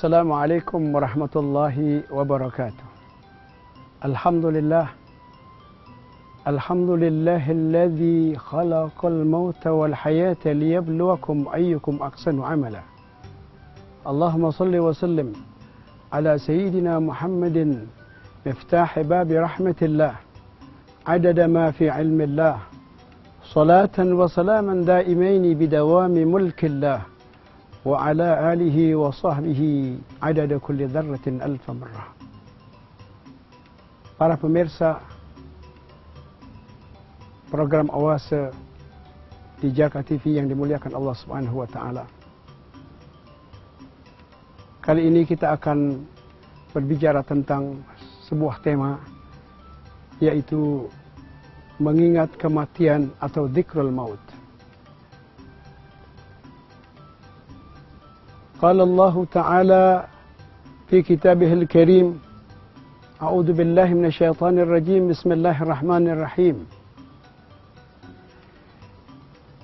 Assalamualaikum warahmatullahi wabarakatuh. Alhamdulillah. Alhamdulillahilladzi khalaqal mauta wal hayata liyabluwakum ayyukum ahsanu amala. Allahumma salli wa sallim ala sayyidina Muhammadin miftah babi rahmatillah adada ma fi ilmillah salatan wa salaman daimaini bidawami mulkillah wa ala alihi wa sahbihi adada kulli dzarratin alfa marrah. Para pemirsa program Awase di Jaka TV yang dimuliakan Allah Subhanahu wa taala. Kali ini kita akan berbicara tentang sebuah tema, yaitu mengingat kematian atau dzikrul maut. Qala Allah Ta'ala fi kitabihil karim, A'udzu billahi minasyaitonir rajim, Bismillahirrahmanirrahim.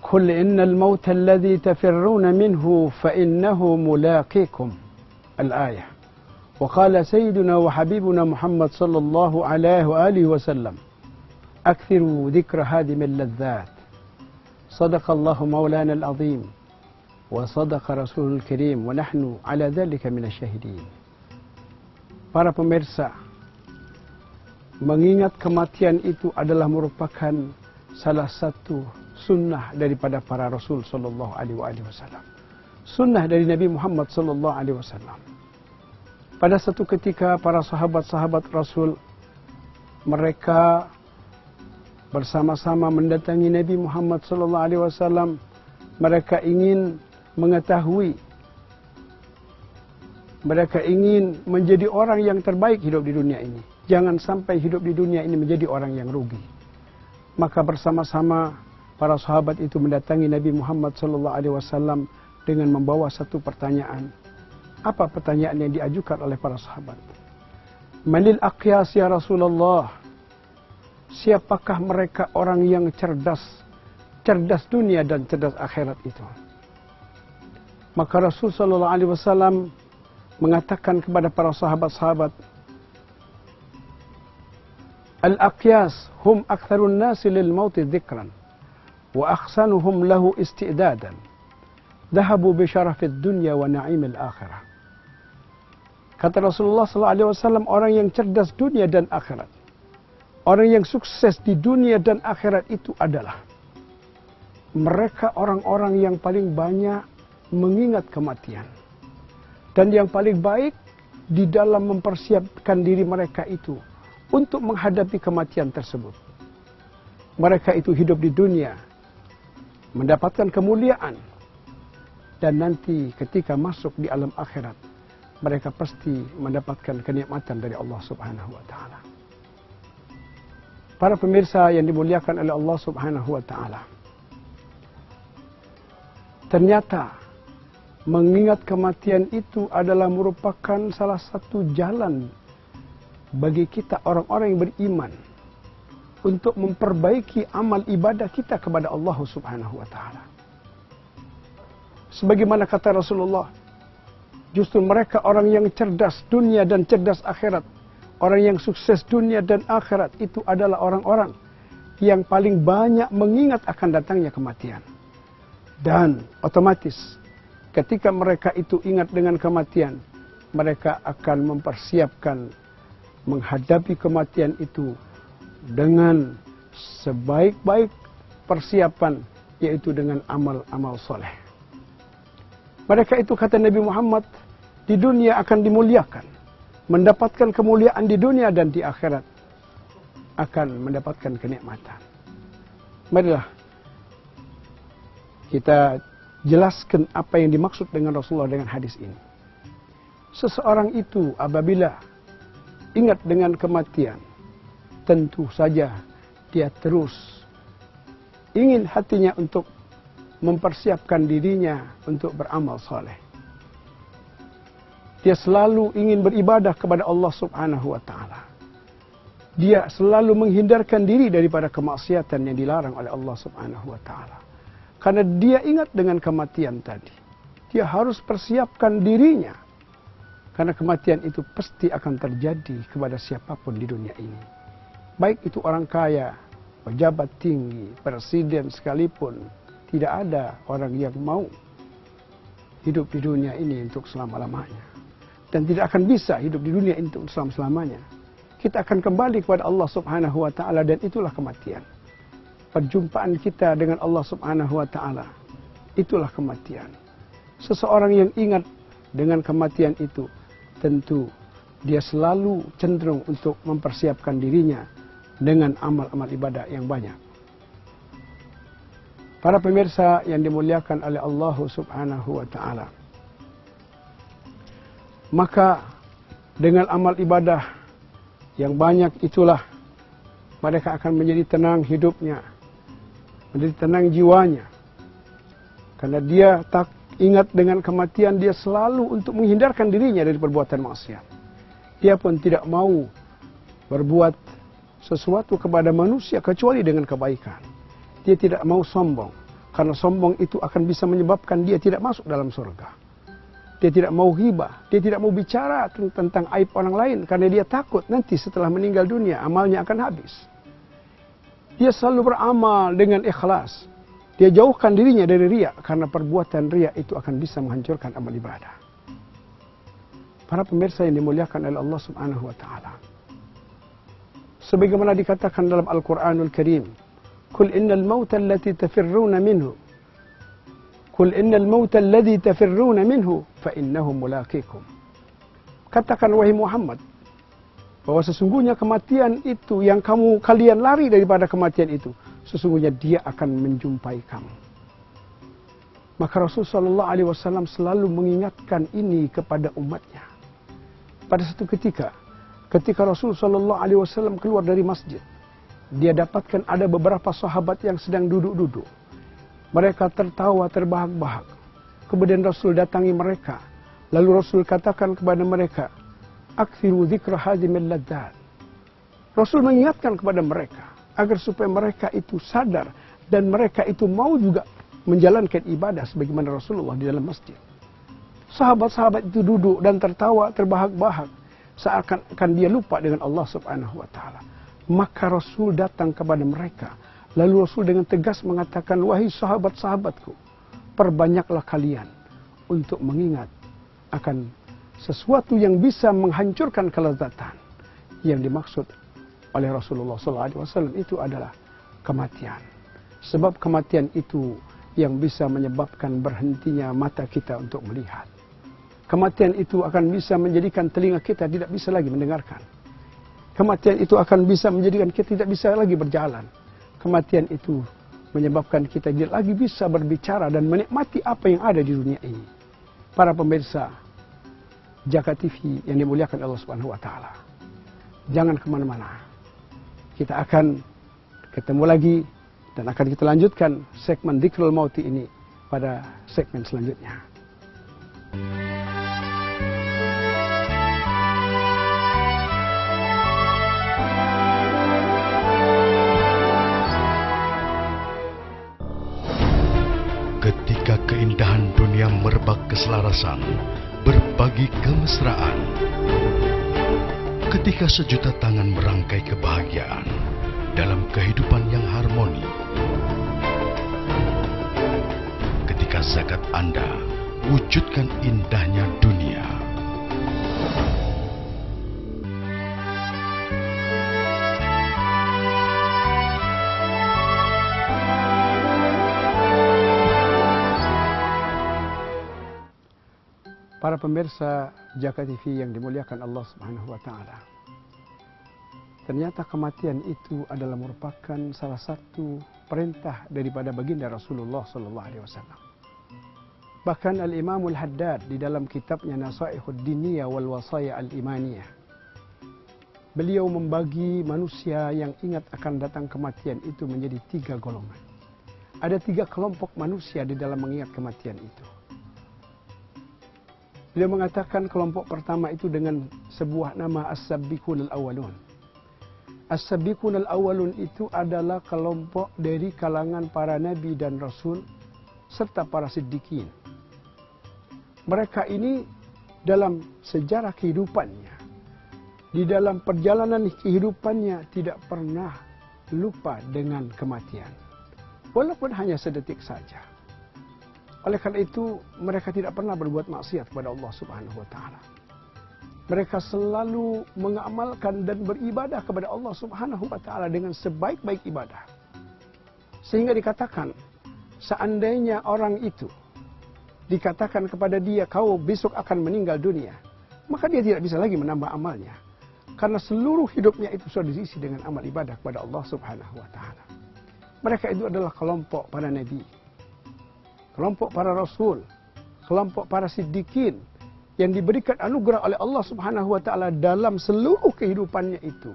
Qul innal mauta alladhi tafirruna minhu fa innahu mulaqikum. Al-ayah. Wa qala sayyiduna wa habibuna Muhammad sallallahu alaihi wa alihi wasallam, Akthiru dhikra hadimil ladzat. Sadaqallahu maulana al-azim. وصدق رسول الكريم ونحن على ذلك من الشاهدين. Para pemirsa, mengingat kematian itu adalah merupakan salah satu sunnah daripada para Rasul sallallahu alaihi wasallam. Sunnah dari Nabi Muhammad sallallahu alaihi wasallam. Pada satu ketika para sahabat-sahabat Rasul, mereka bersama-sama mendatangi Nabi Muhammad sallallahu alaihi wasallam. Mereka ingin mengetahui, mereka ingin menjadi orang yang terbaik hidup di dunia ini. Jangan sampai hidup di dunia ini menjadi orang yang rugi. Maka bersama-sama para sahabat itu mendatangi Nabi Muhammad SAW dengan membawa satu pertanyaan. Apa pertanyaan yang diajukan oleh para sahabat? Manil aqyas ya Rasulullah? Siapakah mereka orang yang cerdas? Cerdas dunia dan cerdas akhirat itu. Maka Rasul sallallahu alaihi wasallam mengatakan kepada para sahabat-sahabat, Al-aqyas hum aktsarun nasi lil mauti dzikran wa ahsanuhum lahu isti'dadan. Dhahabu bi syarafid dunya wa na'imil akhirah. Kata Rasulullah sallallahu alaihi wasallam, orang yang cerdas dunia dan akhirat, orang yang sukses di dunia dan akhirat itu adalah mereka orang-orang yang paling banyak mengingat kematian. Dan yang paling baik di dalam mempersiapkan diri mereka itu untuk menghadapi kematian tersebut. Mereka itu hidup di dunia, mendapatkan kemuliaan. Dan nanti ketika masuk di alam akhirat, mereka pasti mendapatkan kenikmatan dari Allah Subhanahu wa ta'ala. Para pemirsa yang dimuliakan oleh Allah Subhanahu wa ta'ala, ternyata mengingat kematian itu adalah merupakan salah satu jalan bagi kita orang-orang yang beriman untuk memperbaiki amal ibadah kita kepada Allah Subhanahu wa ta'ala. Sebagaimana kata Rasulullah, justru mereka orang yang cerdas dunia dan cerdas akhirat, orang yang sukses dunia dan akhirat itu adalah orang-orang yang paling banyak mengingat akan datangnya kematian. Dan otomatis ketika mereka itu ingat dengan kematian, mereka akan mempersiapkan menghadapi kematian itu dengan sebaik-baik persiapan, yaitu dengan amal-amal soleh. Mereka itu, kata Nabi Muhammad, di dunia akan dimuliakan, mendapatkan kemuliaan di dunia, dan di akhirat akan mendapatkan kenikmatan. Marilah kita jelaskan apa yang dimaksud dengan Rasulullah dengan hadis ini. Seseorang itu apabila ingat dengan kematian, tentu saja dia terus ingin hatinya untuk mempersiapkan dirinya untuk beramal saleh. Dia selalu ingin beribadah kepada Allah Subhanahu wa ta'ala. Dia selalu menghindarkan diri daripada kemaksiatan yang dilarang oleh Allah Subhanahu wa ta'ala. Karena dia ingat dengan kematian tadi. Dia harus persiapkan dirinya Karena kematian itu pasti akan terjadi kepada siapapun di dunia ini. Baik itu orang kaya, pejabat tinggi, presiden sekalipun. Tidak ada orang yang mau hidup di dunia ini untuk selama-lamanya. Dan tidak akan bisa hidup di dunia ini untuk selama-lamanya. Kita akan kembali kepada Allah Subhanahu wa Ta'ala, dan itulah kematian. Perjumpaan kita dengan Allah Subhanahu wa Ta'ala, itulah kematian. Seseorang yang ingat dengan kematian itu, tentu dia selalu cenderung untuk mempersiapkan dirinya dengan amal-amal ibadah yang banyak. Para pemirsa yang dimuliakan oleh Allah Subhanahu wa Ta'ala, maka dengan amal ibadah yang banyak itulah mereka akan menjadi tenang hidupnya, menjadi tenang jiwanya. Karena dia tak ingat dengan kematian, dia selalu untuk menghindarkan dirinya dari perbuatan maksiat. Dia pun tidak mau berbuat sesuatu kepada manusia kecuali dengan kebaikan. Dia tidak mau sombong, karena sombong itu akan bisa menyebabkan dia tidak masuk dalam surga. Dia tidak mau ghibah, dia tidak mau bicara tentang aib orang lain, karena dia takut nanti setelah meninggal dunia amalnya akan habis. Dia selalu beramal dengan ikhlas. Dia jauhkan dirinya dari riya, karena perbuatan riya itu akan bisa menghancurkan amal ibadah. Para pemirsa yang dimuliakan oleh Allah Subhanahu wa Ta'ala, sebagaimana dikatakan dalam Al-Quranul Karim, Qul innal mauta allati tafirruna minhu, Qul innal mauta alladhi tafirruna minhu fa innahu mulaqikum. Katakan wahai Muhammad, bahwa sesungguhnya kematian itu yang kalian lari daripada kematian itu, sesungguhnya dia akan menjumpai kamu. Maka Rasulullah SAW selalu mengingatkan ini kepada umatnya. Pada satu ketika Rasulullah SAW keluar dari masjid, dia dapatkan ada beberapa sahabat yang sedang duduk-duduk. Mereka tertawa terbahak-bahak. Kemudian Rasul datangi mereka. Lalu Rasul katakan kepada mereka, Aktsiru dzikra hadhimil ladzat. Rasul mengingatkan kepada mereka agar supaya mereka itu sadar dan mereka itu mau juga menjalankan ibadah sebagaimana Rasulullah di dalam masjid. Sahabat-sahabat itu duduk dan tertawa terbahak-bahak seakan-akan dia lupa dengan Allah Subhanahu wa Ta'ala. Maka Rasul datang kepada mereka. Lalu Rasul dengan tegas mengatakan, wahai sahabat-sahabatku, perbanyaklah kalian untuk mengingat akan sesuatu yang bisa menghancurkan kelezatan. Yang dimaksud oleh Rasulullah SAW itu adalah kematian. Sebab kematian itu yang bisa menyebabkan berhentinya mata kita untuk melihat. Kematian itu akan bisa menjadikan telinga kita tidak bisa lagi mendengarkan. Kematian itu akan bisa menjadikan kita tidak bisa lagi berjalan. Kematian itu menyebabkan kita tidak lagi bisa berbicara dan menikmati apa yang ada di dunia ini. Para pemirsa Jaka TV yang dimuliakan Allah Subhanahu wa Ta'ala, jangan kemana-mana. Kita akan ketemu lagi dan akan kita lanjutkan segmen Dzikrul Mauti ini pada segmen selanjutnya. Ketika keindahan dunia merebak keselarasan, berbagi kemesraan. Ketika sejuta tangan merangkai kebahagiaan dalam kehidupan yang harmoni. Ketika zakat Anda wujudkan indahnya dunia. Para pemirsa Jaka TV yang dimuliakan Allah Subhanahu wa Ta'ala, ternyata kematian itu adalah merupakan salah satu perintah daripada baginda Rasulullah SAW. Bahkan Al-Imamul Haddad di dalam kitabnya Nasaihud Diniyah wal Wasaya Al-Imaniyah, beliau membagi manusia yang ingat akan datang kematian itu menjadi 3 golongan. Ada 3 kelompok manusia di dalam mengingat kematian itu. Beliau mengatakan kelompok pertama itu dengan sebuah nama As-Sabiqun Al-Awwalun. As-Sabiqun Al-Awwalun itu adalah kelompok dari kalangan para nabi dan rasul serta para siddiqin. Mereka ini dalam sejarah kehidupannya, di dalam perjalanan kehidupannya tidak pernah lupa dengan kematian. Walaupun hanya sedetik saja. Oleh karena itu, mereka tidak pernah berbuat maksiat kepada Allah Subhanahu wa taala. Mereka selalu mengamalkan dan beribadah kepada Allah Subhanahu wa taala dengan sebaik-baik ibadah. Sehingga dikatakan, seandainya orang itu dikatakan kepada dia, kau besok akan meninggal dunia, maka dia tidak bisa lagi menambah amalnya. Karena seluruh hidupnya itu sudah diisi dengan amal ibadah kepada Allah Subhanahu wa taala. Mereka itu adalah kelompok para nabi, kelompok para rasul, kelompok para siddiqin yang diberikan anugerah oleh Allah Subhanahu wa taala dalam seluruh kehidupannya itu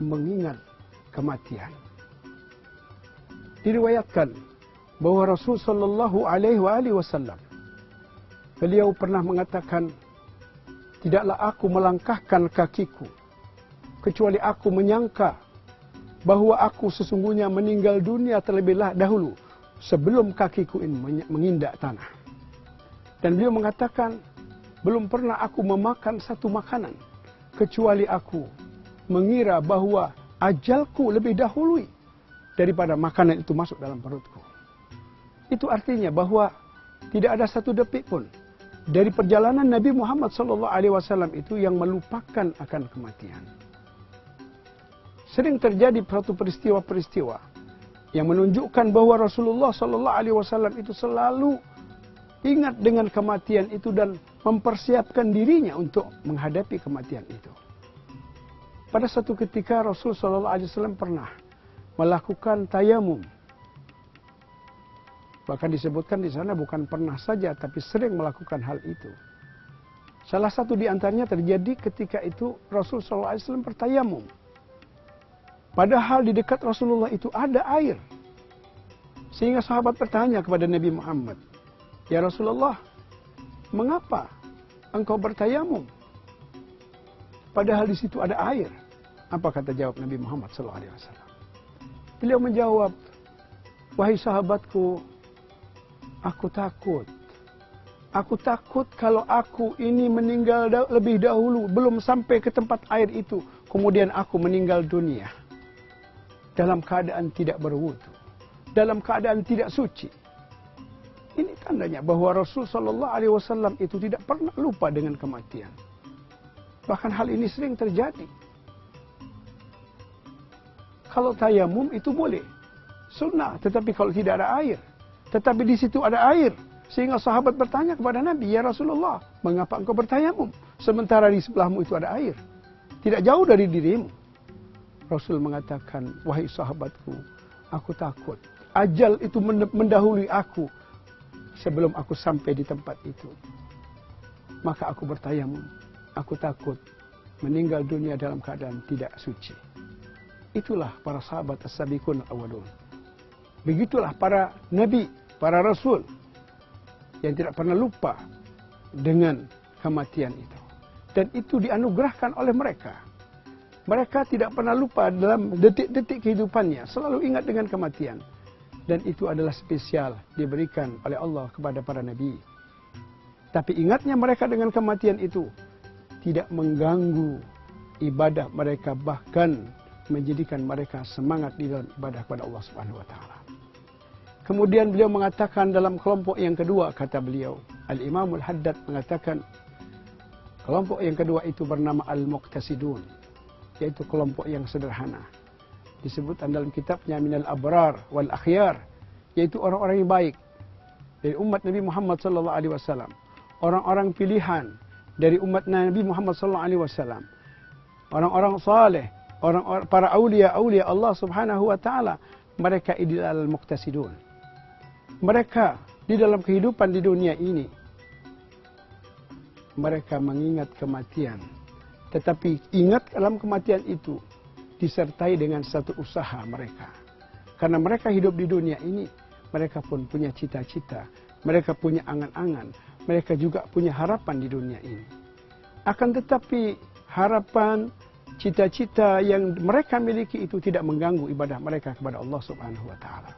mengingat kematian. Diriwayatkan bahwa Rasul sallallahu alaihi wasallam beliau pernah mengatakan, tidaklah aku melangkahkan kakiku kecuali aku menyangka bahwa aku sesungguhnya meninggal dunia terlebih dahulu sebelum kakiku ini menginjak tanah. Dan beliau mengatakan, belum pernah aku memakan satu makanan kecuali aku mengira bahwa ajalku lebih dahulu daripada makanan itu masuk dalam perutku. Itu artinya bahwa tidak ada satu detik pun dari perjalanan Nabi Muhammad SAW itu yang melupakan akan kematian. Sering terjadi suatu peristiwa-peristiwa yang menunjukkan bahwa Rasulullah SAW itu selalu ingat dengan kematian itu dan mempersiapkan dirinya untuk menghadapi kematian itu. Pada satu ketika Rasul SAW pernah melakukan tayamum. Bahkan disebutkan di sana bukan pernah saja, tapi sering melakukan hal itu. Salah satu di antaranya terjadi ketika itu Rasul SAW bertayamum. Padahal di dekat Rasulullah itu ada air. Sehingga sahabat bertanya kepada Nabi Muhammad, ya Rasulullah, mengapa engkau bertayamum? Padahal di situ ada air. Apa kata jawab Nabi Muhammad SAW? Beliau menjawab, wahai sahabatku, aku takut. Aku takut kalau aku ini meninggal lebih dahulu, belum sampai ke tempat air itu, kemudian aku meninggal dunia dalam keadaan tidak berwudu, dalam keadaan tidak suci. Ini tandanya bahwa Rasul SAW itu tidak pernah lupa dengan kematian. Bahkan hal ini sering terjadi. Kalau tayamum itu boleh, sunnah, tetapi kalau tidak ada air. Tetapi di situ ada air. Sehingga sahabat bertanya kepada Nabi, ya Rasulullah, mengapa engkau bertayamum? Sementara di sebelahmu itu ada air. Tidak jauh dari dirimu. Rasul mengatakan, wahai sahabatku, aku takut. Ajal itu mendahului aku sebelum aku sampai di tempat itu. Maka aku bertayamum. Aku takut meninggal dunia dalam keadaan tidak suci. Itulah para sahabat as-sabiqun al-awwalun. Begitulah para nabi, para rasul yang tidak pernah lupa dengan kematian itu. Dan itu dianugerahkan oleh mereka. Mereka tidak pernah lupa dalam detik-detik kehidupannya, selalu ingat dengan kematian. Dan itu adalah spesial diberikan oleh Allah kepada para nabi. Tapi ingatnya mereka dengan kematian itu tidak mengganggu ibadah mereka, bahkan menjadikan mereka semangat di dalam ibadah kepada Allah Subhanahu wa taala. Kemudian beliau mengatakan dalam kelompok yang kedua, kata beliau, Al-Imamul Haddad mengatakan, kelompok yang kedua itu bernama Al-Muqtasidun, yaitu kelompok yang sederhana. Disebutkan dalam kitabnya Minal Abrar wal Akhyar, yaitu orang-orang yang baik dari umat Nabi Muhammad SAW, orang-orang pilihan dari umat Nabi Muhammad SAW, orang-orang saleh, orang-orang para aulia Allah Subhanahu wa taala. Mereka adalah Al-Muqtasidun. Mereka di dalam kehidupan di dunia ini, mereka mengingat kematian. Tetapi ingat dalam kematian itu disertai dengan satu usaha mereka. Karena mereka hidup di dunia ini, mereka pun punya cita-cita, mereka punya angan-angan, mereka juga punya harapan di dunia ini. Akan tetapi harapan, cita-cita yang mereka miliki itu tidak mengganggu ibadah mereka kepada Allah Subhanahu wa taala.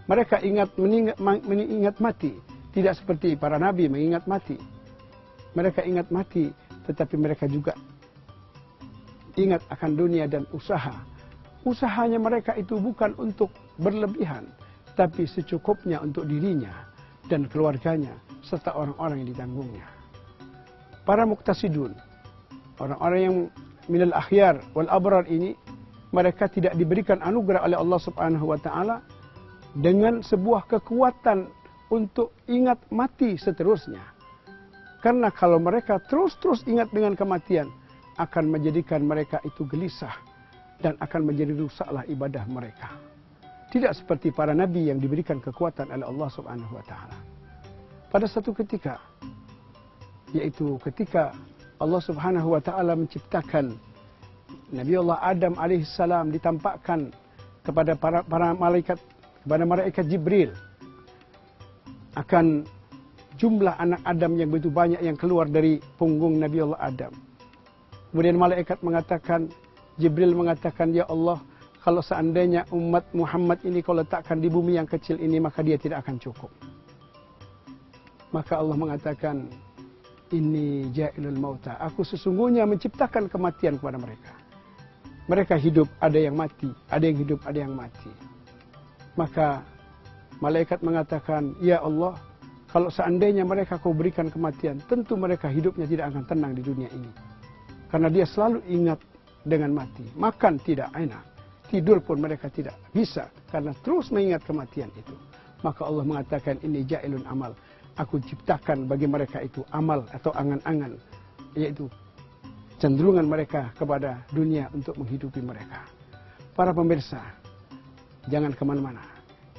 Mereka mengingat mati, tidak seperti para nabi mengingat mati. Mereka ingat mati, tetapi mereka juga ingat akan dunia dan usaha. Usahanya mereka itu bukan untuk berlebihan, tapi secukupnya untuk dirinya dan keluarganya, serta orang-orang yang ditanggungnya. Para muktasidun, orang-orang yang minal akhyar wal abrar ini, mereka tidak diberikan anugerah oleh Allah Subhanahu wa taala dengan sebuah kekuatan untuk ingat mati seterusnya. Karena kalau mereka terus-terus ingat dengan kematian, akan menjadikan mereka itu gelisah dan akan menjadi rusaklah ibadah mereka. Tidak seperti para nabi yang diberikan kekuatan oleh Allah Subhanahu wa taala. Pada satu ketika, yaitu ketika Allah Subhanahu wa taala menciptakan Nabi Allah Adam alaihissalam, ditampakkan kepada para malaikat, kepada malaikat Jibril akan jumlah anak Adam yang begitu banyak yang keluar dari punggung Nabi Allah Adam. Kemudian malaikat mengatakan, Jibril mengatakan, ya Allah, kalau seandainya umat Muhammad ini kau letakkan di bumi yang kecil ini, maka dia tidak akan cukup. Maka Allah mengatakan, inni ja'ilul mauta, aku sesungguhnya menciptakan kematian kepada mereka. Mereka hidup, ada yang mati, ada yang hidup, ada yang mati. Maka malaikat mengatakan, ya Allah, kalau seandainya mereka kau berikan kematian, tentu mereka hidupnya tidak akan tenang di dunia ini. Karena dia selalu ingat dengan mati. Makan tidak enak, tidur pun mereka tidak bisa, karena terus mengingat kematian itu. Maka Allah mengatakan, ini ja'ilun amal. Aku ciptakan bagi mereka itu amal atau angan-angan, yaitu cenderungan mereka kepada dunia untuk menghidupi mereka. Para pemirsa, jangan kemana-mana.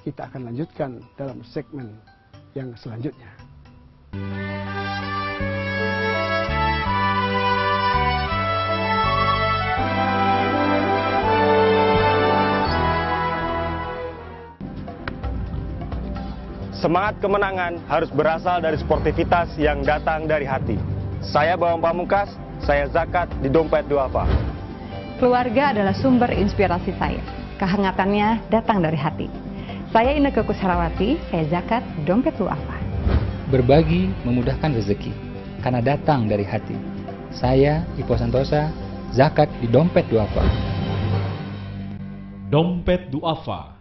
Kita akan lanjutkan dalam segmen yang selanjutnya. Semangat kemenangan harus berasal dari sportivitas yang datang dari hati. Saya Bawang Pamungkas, saya zakat di Dompet Duafa. Keluarga adalah sumber inspirasi saya. Kehangatannya datang dari hati. Saya Inneke Koesherawati, saya zakat Dompet Duafa. Berbagi memudahkan rezeki, karena datang dari hati. Saya Ipo Santosa, zakat di Dompet Duafa. Dompet Duafa.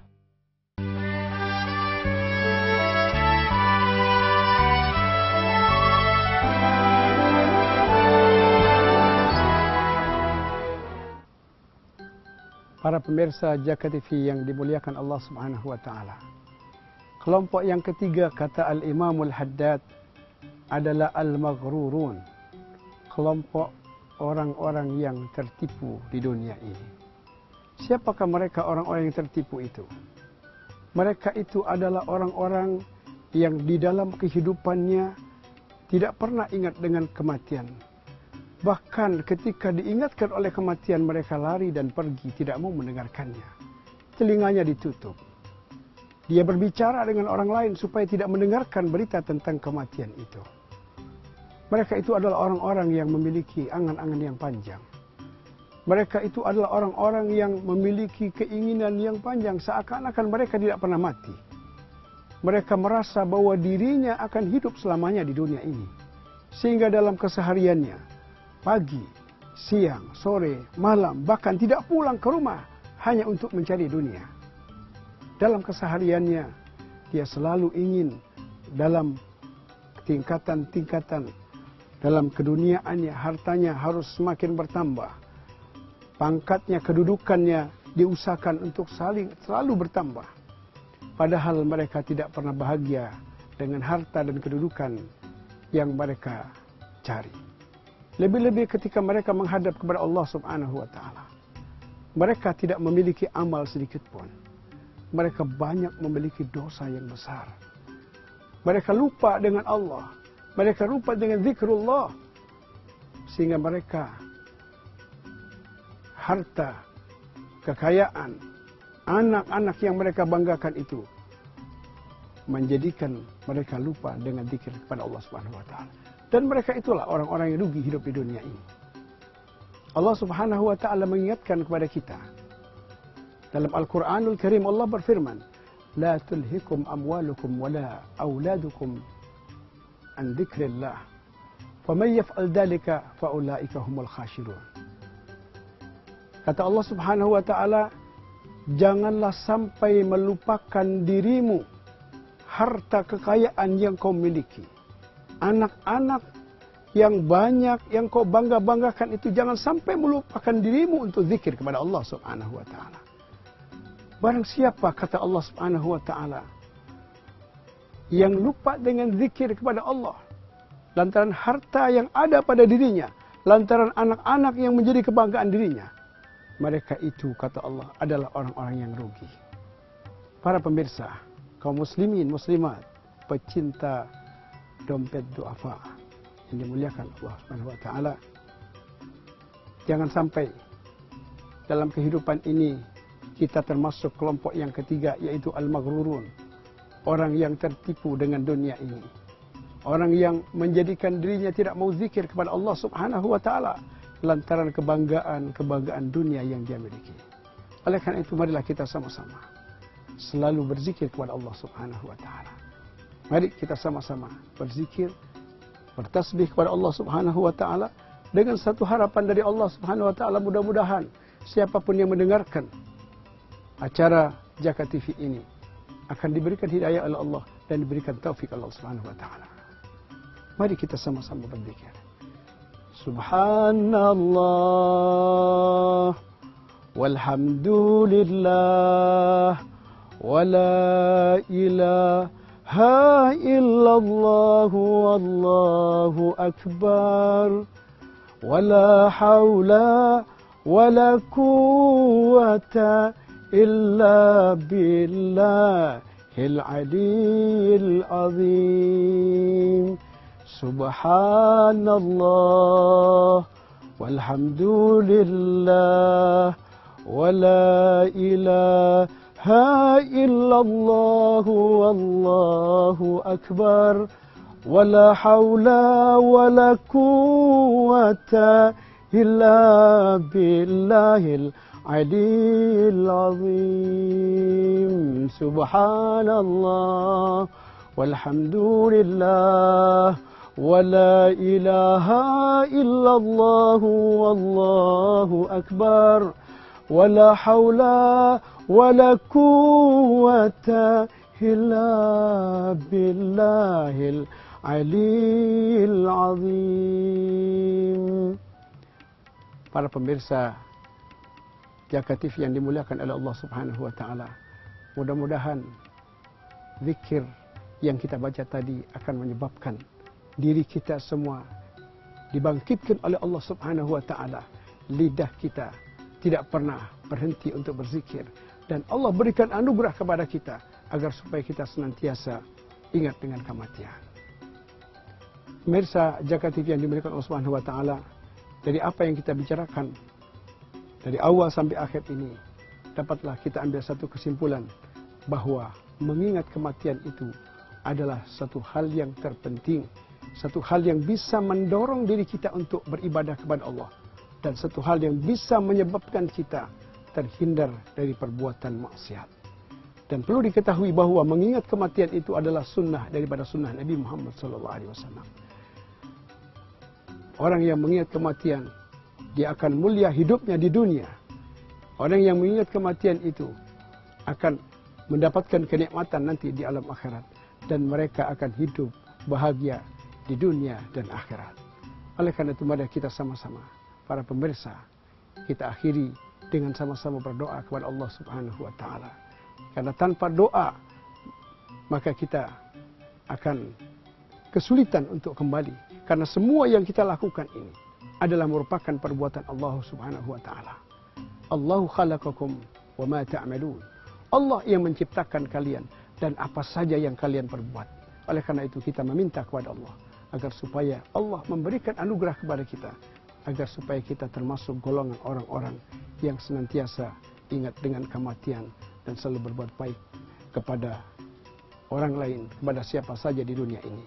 Para pemirsa Jaka TV yang dimuliakan Allah Subhanahu wa taala. Kelompok yang ketiga, kata Al-Imamul Haddad, adalah al-maghrurun. Kelompok orang-orang yang tertipu di dunia ini. Siapakah mereka orang-orang yang tertipu itu? Mereka itu adalah orang-orang yang di dalam kehidupannya tidak pernah ingat dengan kematian. Bahkan ketika diingatkan oleh kematian, mereka lari dan pergi, tidak mau mendengarkannya. Telinganya ditutup. Dia berbicara dengan orang lain supaya tidak mendengarkan berita tentang kematian itu. Mereka itu adalah orang-orang yang memiliki angan-angan yang panjang. Mereka itu adalah orang-orang yang memiliki keinginan yang panjang, seakan-akan mereka tidak pernah mati. Mereka merasa bahwa dirinya akan hidup selamanya di dunia ini. Sehingga dalam kesehariannya, pagi, siang, sore, malam, bahkan tidak pulang ke rumah hanya untuk mencari dunia. Dalam kesehariannya, dia selalu ingin dalam tingkatan-tingkatan, dalam keduniaannya, hartanya harus semakin bertambah. Pangkatnya, kedudukannya diusahakan untuk selalu bertambah. Padahal mereka tidak pernah bahagia dengan harta dan kedudukan yang mereka cari. Lebih-lebih ketika mereka menghadap kepada Allah Subhanahu wa taala. Mereka tidak memiliki amal sedikit pun. Mereka banyak memiliki dosa yang besar. Mereka lupa dengan Allah. Mereka lupa dengan zikrullah. Sehingga mereka harta, kekayaan, anak-anak yang mereka banggakan itu menjadikan mereka lupa dengan zikir kepada Allah Subhanahu wa taala. Dan mereka itulah orang-orang yang rugi hidup di dunia ini. Allah Subhanahu wa taala mengingatkan kepada kita. Dalam Al-Qur'anul Karim Allah berfirman, "La tulhikum amwalukum wala auladukum an dzikrillah." faman yaf'al dzalika faulaika humul khasirun. Kata Allah Subhanahu wa taala, janganlah sampai melupakan dirimu harta kekayaan yang kau miliki. Anak-anak yang banyak yang kau bangga-banggakan itu, jangan sampai melupakan dirimu untuk zikir kepada Allah Subhanahu wa taala. Barang siapa, kata Allah Subhanahu wa taala, yang lupa dengan zikir kepada Allah lantaran harta yang ada pada dirinya, lantaran anak-anak yang menjadi kebanggaan dirinya, mereka itu, kata Allah, adalah orang-orang yang rugi. Para pemirsa, kaum muslimin, muslimat, pecinta dompet duafa yang dimuliakan Allah Subhanahu wa taala, jangan sampai dalam kehidupan ini kita termasuk kelompok yang ketiga, yaitu al-maghrurun, orang yang tertipu dengan dunia ini, orang yang menjadikan dirinya tidak mau zikir kepada Allah Subhanahu wa taala lantaran kebanggaan dunia yang dia miliki. Oleh karena itu, marilah kita sama-sama selalu berzikir kepada Allah Subhanahu wa taala. Mari kita sama-sama berzikir, bertasbih kepada Allah Subhanahu wa taala dengan satu harapan dari Allah Subhanahu wa taala, mudah-mudahan siapapun yang mendengarkan acara Jaka TV ini akan diberikan hidayah oleh Allah dan diberikan taufik Allah Subhanahu wa taala. Mari kita sama-sama berzikir. Subhanallah walhamdulillah wala ilaha illallah wallahu akbar wala haula wala quwwata illa billahil aliyyil azim. Subhanallah walhamdulillah wala ilaha illallah wallahu akbar wala haula wala quwwata illa billahil aliyyil azim. Subhanallah walhamdulillah wala ilaha illallah wallahu akbar wala haula wala quwwata illa billahil aliyyil azim. Para pemirsa Jaka TV yang dimuliakan oleh Allah Subhanahu wa taala, mudah-mudahan zikir yang kita baca tadi akan menyebabkan diri kita semua dibangkitkan oleh Allah Subhanahu wa taala. Lidah kita tidak pernah berhenti untuk berzikir, dan Allah berikan anugerah kepada kita agar supaya kita senantiasa ingat dengan kematian. Pemirsa Jaka TV yang dimuliakan Allah Subhanahu wa taala, dari apa yang kita bicarakan dari awal sampai akhir ini, dapatlah kita ambil satu kesimpulan bahwa mengingat kematian itu adalah satu hal yang terpenting, satu hal yang bisa mendorong diri kita untuk beribadah kepada Allah, dan satu hal yang bisa menyebabkan kita terhindar dari perbuatan maksiat. Dan perlu diketahui bahwa mengingat kematian itu adalah sunnah daripada sunnah Nabi Muhammad SAW. Orang yang mengingat kematian, dia akan mulia hidupnya di dunia. Orang yang mengingat kematian itu akan mendapatkan kenikmatan nanti di alam akhirat, dan mereka akan hidup bahagia di dunia dan akhirat. Oleh karena itu, mari kita sama-sama, para pemirsa, kita akhiri dengan sama-sama berdoa kepada Allah Subhanahu wa taala. Karena tanpa doa, maka kita akan kesulitan untuk kembali. Karena semua yang kita lakukan ini adalah merupakan perbuatan Allah Subhanahu wa taala. Allahu khalaqakum wa ma ta'malun. Allah yang menciptakan kalian dan apa saja yang kalian perbuat. Oleh karena itu, kita meminta kepada Allah agar supaya Allah memberikan anugerah kepada kita, agar supaya kita termasuk golongan orang-orang yang senantiasa ingat dengan kematian dan selalu berbuat baik kepada orang lain, kepada siapa saja di dunia ini.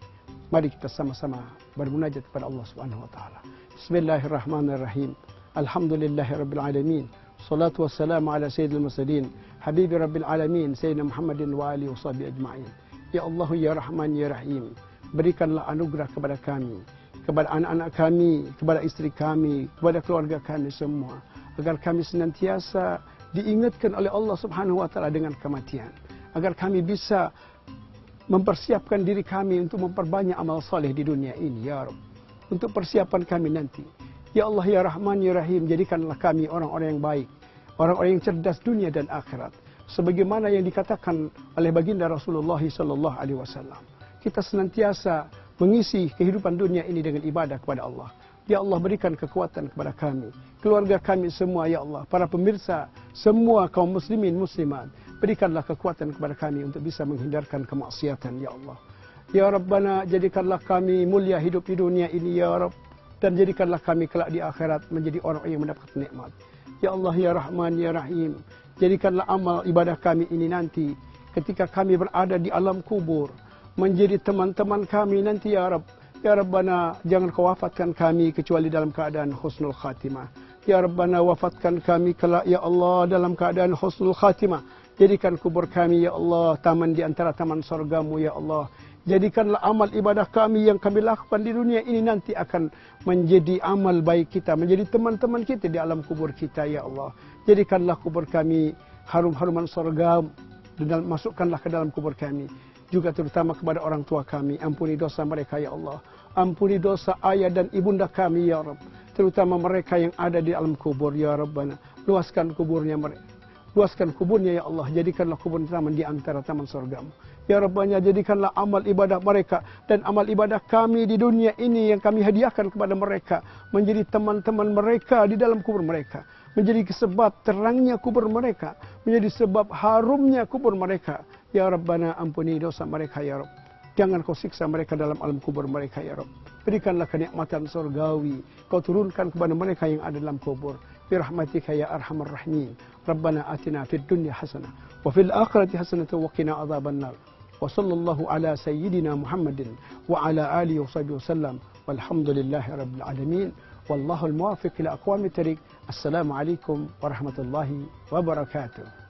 Mari kita sama-sama bermunajat kepada Allah Subhanahu wa taala. Bismillahirrahmanirrahim. Alhamdulillahirabbil alamin. Salatu wassalamu ala sayyidil mursalin, habibi rabbil alamin, sayyidina Muhammadin wa alihi washabihi ajma'in. Ya Allah ya Rahman ya Rahim, berikanlah anugerah kepada kami kepada anak-anak kami, kepada isteri kami, kepada keluarga kami semua, agar kami senantiasa diingatkan oleh Allah Subhanahu wa taala dengan kematian, agar kami bisa mempersiapkan diri kami untuk memperbanyak amal saleh di dunia ini ya Rabb, untuk persiapan kami nanti. Ya Allah ya Rahman ya Rahim, jadikanlah kami orang-orang yang baik, orang-orang yang cerdas dunia dan akhirat, sebagaimana yang dikatakan oleh baginda Rasulullah sallallahu alaihi wasallam. Kita senantiasa mengisi kehidupan dunia ini dengan ibadah kepada Allah. Ya Allah, berikan kekuatan kepada kami, keluarga kami semua ya Allah, para pemirsa, semua kaum muslimin muslimat, berikanlah kekuatan kepada kami untuk bisa menghindarkan kemaksiatan ya Allah. Ya Rabbana, jadikanlah kami mulia hidup di dunia ini ya Rabb, dan jadikanlah kami kelak di akhirat menjadi orang yang mendapat nikmat. Ya Allah ya Rahman ya Rahim, jadikanlah amal ibadah kami ini nanti ketika kami berada di alam kubur menjadi teman-teman kami nanti ya Rabb. Ya Rabbana, jangan kau wafatkan kami kecuali dalam keadaan husnul khatimah. Ya Rabbana, wafatkan kami kelak ya Allah dalam keadaan husnul khatimah. Jadikan kubur kami ya Allah taman di antara taman surgamu ya Allah. Jadikanlah amal ibadah kami yang kami lakukan di dunia ini nanti akan menjadi amal baik kita, menjadi teman-teman kita di alam kubur kita ya Allah. Jadikanlah kubur kami harum-haruman surga, dan masukkanlah ke dalam kubur kami. Juga terutama kepada orang tua kami, ampuni dosa mereka ya Allah. Ampuni dosa ayah dan ibunda kami ya Rabb, terutama mereka yang ada di alam kubur ya Rabbana. Luaskan kuburnya mereka, luaskan kuburnya ya Allah. Jadikanlah kubur taman di antara taman surgamu ya Rabbana. Jadikanlah amal ibadah mereka dan amal ibadah kami di dunia ini yang kami hadiahkan kepada mereka menjadi teman-teman mereka di dalam kubur mereka, menjadi sebab terangnya kubur mereka, menjadi sebab harumnya kubur mereka. Ya Rabbana, ampuni dosa mereka ya Rabb. Jangan kau siksa mereka dalam alam kubur mereka ya Rabb. Berikanlah kenikmatan surgawi, kau turunkan kepada mereka yang ada dalam kubur. Birahmatika ya arhamar rahimin. Rabbana atina fid dunya hasanah wa fil akhirati hasanah wa qina adzabannar. Wa sallallahu ala sayyidina Muhammadin wa ala alihi wa sahbihi wasallam. Walhamdulillahi rabbil alamin. Wallahu al-muwaffiq ila aqwamit thariq. Assalamu alaikum warahmatullahi wabarakatuh.